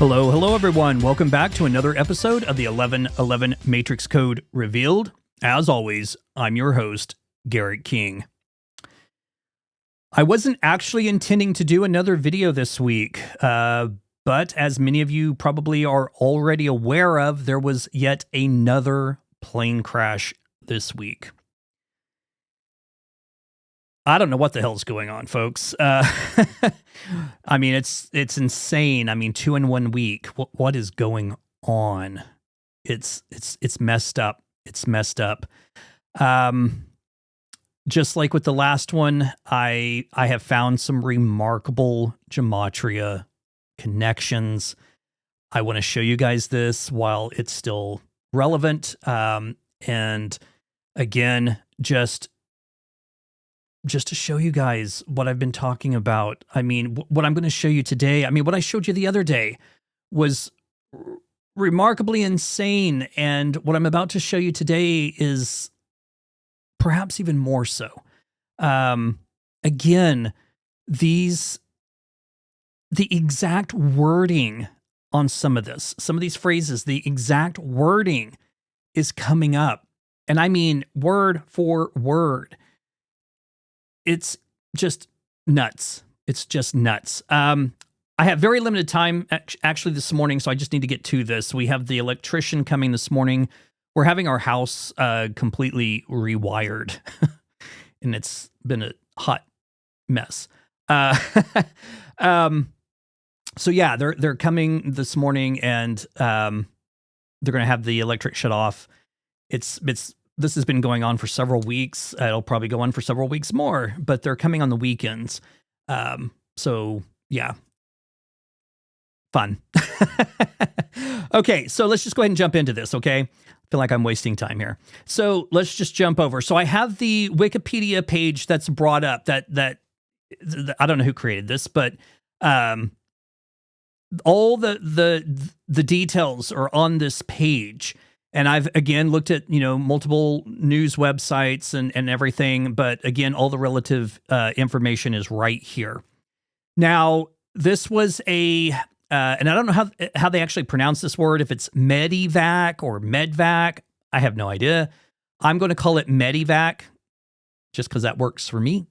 Hello everyone. Welcome back to another episode of the 1111 Matrix Code Revealed. As always, I'm your host, Garrett King. I wasn't actually intending to do another video this week, but as many of you probably are already aware of, there was yet another plane crash this week. I don't know what the hell's going on, folks. I mean, it's insane. I mean, 2 in 1 week. What is going on? It's messed up. It's messed up. Just like with the last one, I have found some remarkable gematria connections. I want to show you guys this while it's still relevant. And again, just to show you guys what I've been talking about. I mean, what I'm going to show you today, I mean, what I showed you the other day was remarkably insane. And what I'm about to show you today is perhaps even more so. Again, the exact wording on some of these phrases, the exact wording is coming up. And I mean, word for word. It's just nuts. It's just nuts. I have very limited time actually this morning, so I just need to get to this. We have the electrician coming this morning. We're having our house completely rewired, and it's been a hot mess. So yeah, they're coming this morning, and they're going to have the electric shut off. This has been going on for several weeks. It'll probably go on for several weeks more, but they're coming on the weekends. So yeah, fun. Okay, so let's just go ahead and jump into this, okay? I feel like I'm wasting time here. So let's just jump over. So I have the Wikipedia page that's brought up that I don't know who created this, but all the details are on this page. And I've, again, looked at, multiple news websites and everything. But again, all the relative information is right here. Now, this was and I don't know how they actually pronounce this word, if it's Medivac or Medvac. I have no idea. I'm going to call it Medivac just because that works for me.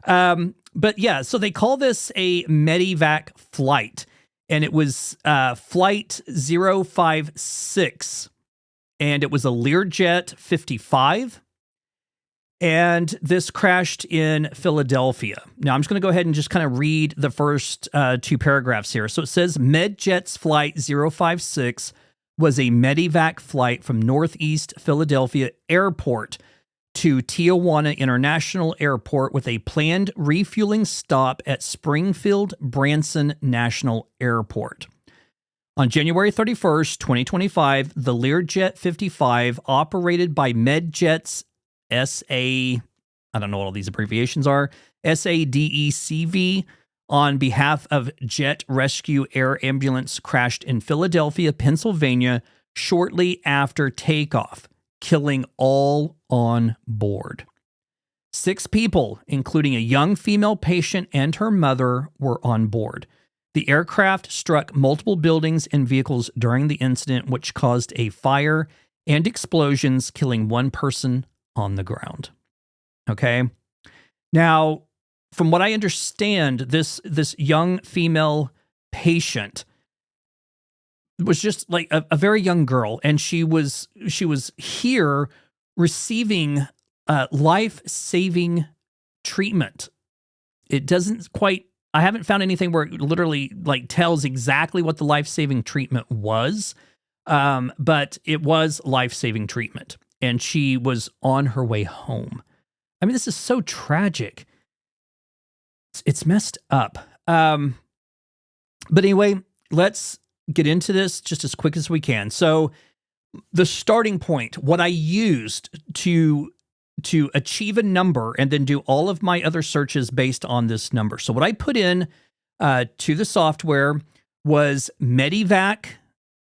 But yeah, so they call this a Medivac flight. And it was Flight 056. And it was a Learjet 55. And this crashed in Philadelphia. Now, I'm just going to go ahead and just kind of read the first 2 paragraphs here. So it says, MedJet's Flight 056 was a Medivac flight from Northeast Philadelphia Airport to Tijuana International Airport with a planned refueling stop at Springfield Branson National Airport. On January 31st, 2025, the Learjet 55, operated by MedJet's I don't know what all these abbreviations are, SADECV, on behalf of Jet Rescue Air Ambulance, crashed in Philadelphia, Pennsylvania, shortly after takeoff, killing all on board. 6 people, including a young female patient and her mother, were on board. The aircraft struck multiple buildings and vehicles during the incident, which caused a fire and explosions, killing 1 person on the ground. Okay. Now, from what I understand, this young female patient was just like a very young girl, and she was here receiving life-saving treatment. It doesn't quite, I haven't found anything where it literally like tells exactly what the life-saving treatment was, but it was life-saving treatment, and she was on her way home. I mean, this is so tragic. It's messed up. But anyway, let's get into this just as quick as we can. So the starting point, what I used to achieve a number and then do all of my other searches based on this number. So what I put in to the software was Medivac,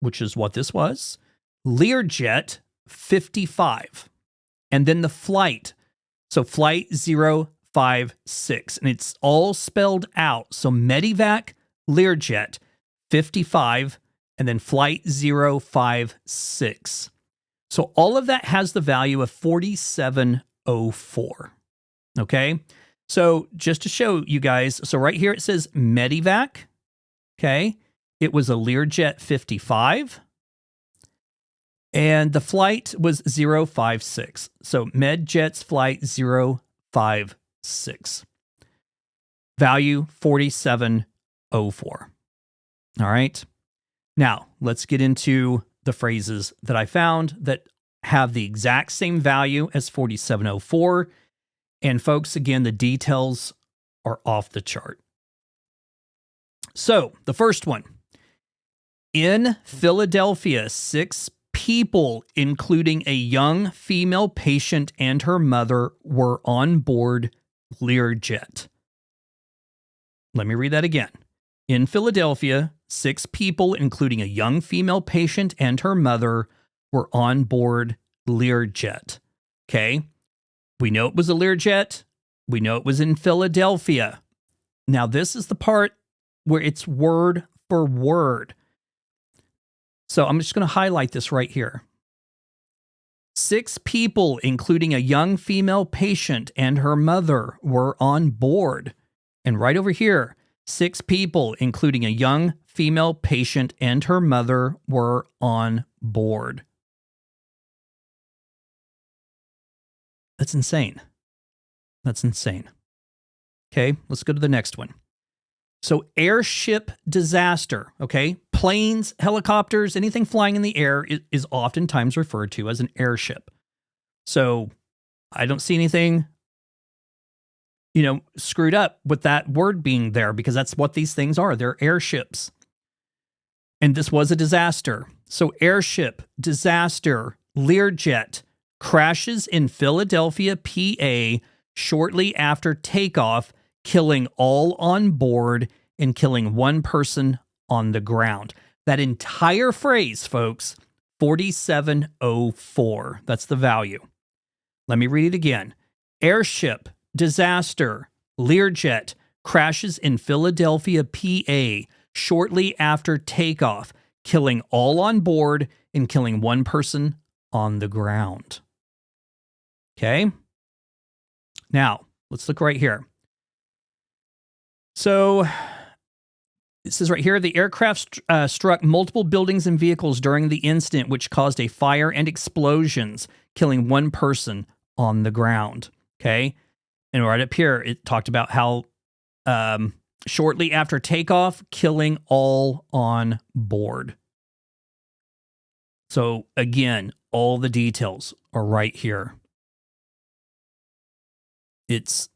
which is what this was, Learjet 55, and then the flight. So flight 056, and it's all spelled out. So Medivac, Learjet 55, and then flight 056. So all of that has the value of 4704. Okay. So just to show you guys, so right here it says Medivac. Okay. It was a Learjet 55. And the flight was 056. So MedJet's flight 056. Value 4704. All right. Now, let's get into the phrases that I found that have the exact same value as 4704. And folks, again, the details are off the chart. So, the first one. In Philadelphia, 6 people, including a young female patient and her mother, were on board Learjet. Let me read that again. In Philadelphia, 6 people, including a young female patient and her mother, were on board Learjet. Okay? We know it was a Learjet. We know it was in Philadelphia. Now, this is the part where it's word for word. So I'm just going to highlight this right here. 6 people, including a young female patient and her mother, were on board. And right over here, 6 people, including a young female patient and her mother, were on board. That's insane. That's insane. Okay, let's go to the next one. So airship disaster, okay? Planes, helicopters, anything flying in the air is oftentimes referred to as an airship. So I don't see anything screwed up with that word being there, because that's what these things are. They're airships. And this was a disaster. So airship, disaster, Learjet crashes in Philadelphia, PA shortly after takeoff, killing all on board and killing 1 person on the ground. That entire phrase, folks, 4704. That's the value. Let me read it again. Airship, disaster, Learjet crashes in Philadelphia, PA shortly after takeoff, killing all on board and killing 1 person on the ground. Okay? Now, let's look right here. So it says right here, the aircraft struck multiple buildings and vehicles during the incident, which caused a fire and explosions, killing 1 person on the ground. Okay? And right up here, it talked about how shortly after takeoff, killing all on board. So again, all the details are right here. It's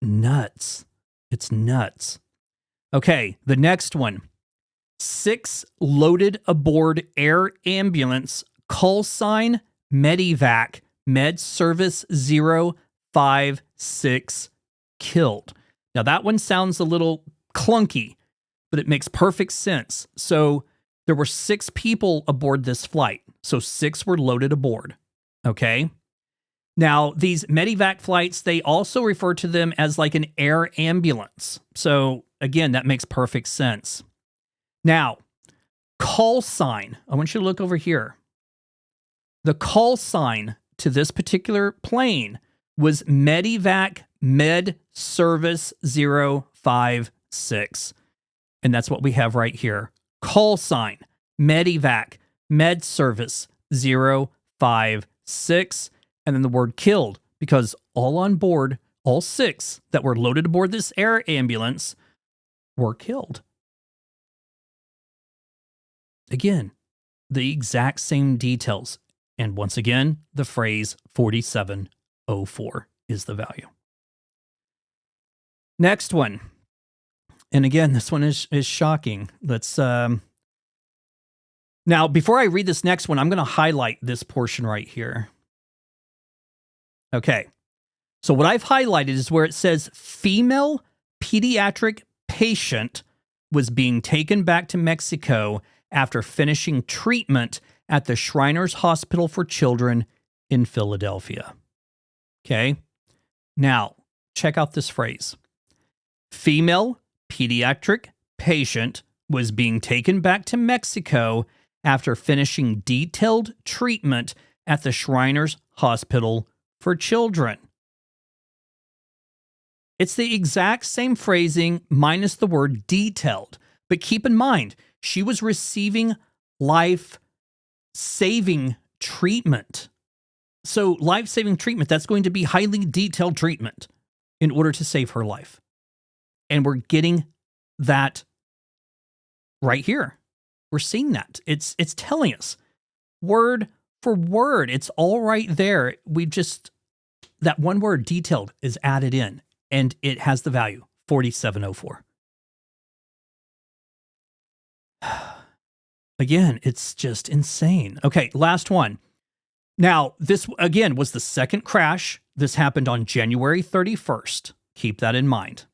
nuts. It's nuts. Okay, the next one. 6 loaded aboard air ambulance, call sign Medivac, Med Service 056, killed. Now that one sounds a little clunky, but it makes perfect sense. So there were 6 people aboard this flight. So 6 were loaded aboard. Okay. Now, these Medivac flights, they also refer to them as like an air ambulance. So again, that makes perfect sense. Now, call sign. I want you to look over here. The call sign to this particular plane was Medivac Med Service 056. And that's what we have right here. Call sign Medivac Med Service 056. And then the word killed, because all on board, all 6 that were loaded aboard this air ambulance were killed. Again, the exact same details. And once again, the phrase 4704 is the value. Next one. And again, this one is shocking. Let's Now, before I read this next one, I'm going to highlight this portion right here. Okay. So what I've highlighted is where it says female pediatric patient was being taken back to Mexico after finishing treatment at the Shriners Hospital for Children in Philadelphia. Okay. Now, check out this phrase. Female pediatric patient was being taken back to Mexico after finishing detailed treatment at the Shriners Hospital for Children. It's the exact same phrasing minus the word detailed. But keep in mind, she was receiving life-saving treatment. So life-saving treatment, that's going to be highly detailed treatment in order to save her life. And we're getting that right here. We're seeing that. It's telling us word for word. It's all right there. That one word detailed is added in and it has the value 4704. Again, it's just insane. Okay, last one. Now, this again was the second crash. This happened on January 31st. Keep that in mind.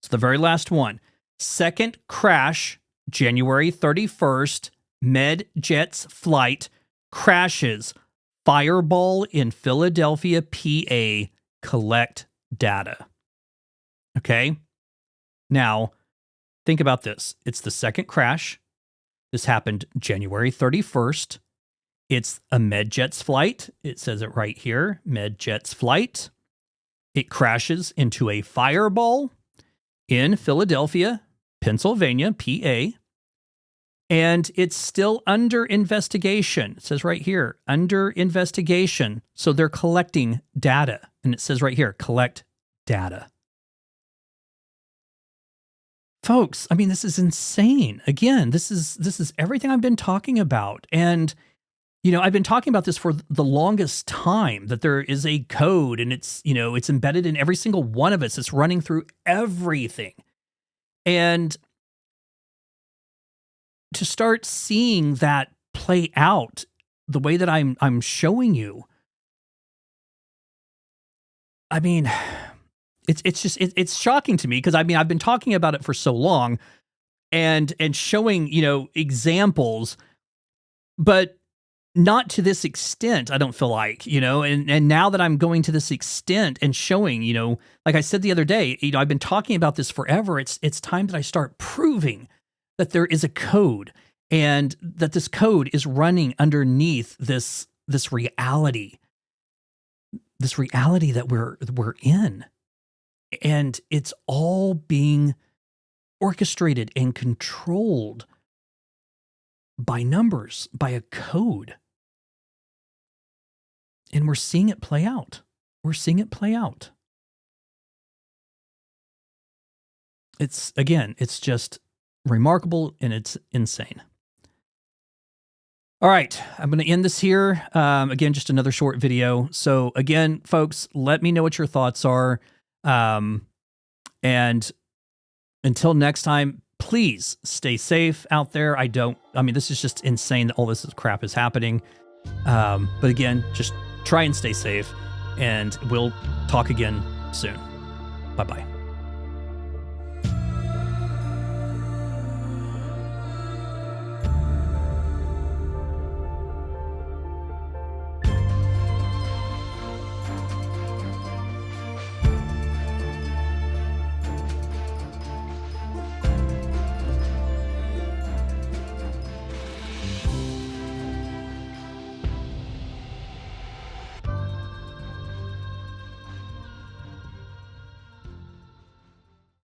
It's the very last one. Second crash, January 31st, MedJet's flight crashes. Fireball in Philadelphia, PA, collect data. Okay? Now, think about this. It's the second crash. This happened January 31st. It's a MedJet's flight. It says it right here, MedJet's flight. It crashes into a Fireball in Philadelphia, Pennsylvania, PA. And it's still under investigation. It says right here, under investigation. So they're collecting data. And it says right here, collect data. Folks, I mean, this is insane. Again, this is everything I've been talking about. And, you know, I've been talking about this for the longest time, that there is a code and it's, you know, it's embedded in every single one of us. It's running through everything. And to start seeing that play out the way that I'm showing you, I mean, it's shocking to me because I mean, I've been talking about it for so long and showing, you know, examples, but not to this extent, I don't feel like, you know, and now that I'm going to this extent and showing, you know, like I said the other day, you know, I've been talking about this forever. It's time that I start proving that there is a code and that this code is running underneath this reality that we're in. And it's all being orchestrated and controlled by numbers, by a code. And we're seeing it play out. We're seeing it play out. It's just remarkable and it's insane. All right, I'm going to end this here. Again, just another short video. So again, folks, let me know what your thoughts are. And until next time, please stay safe out there. I mean, this is just insane that all this crap is happening. But again, just try and stay safe and we'll talk again soon. Bye-bye.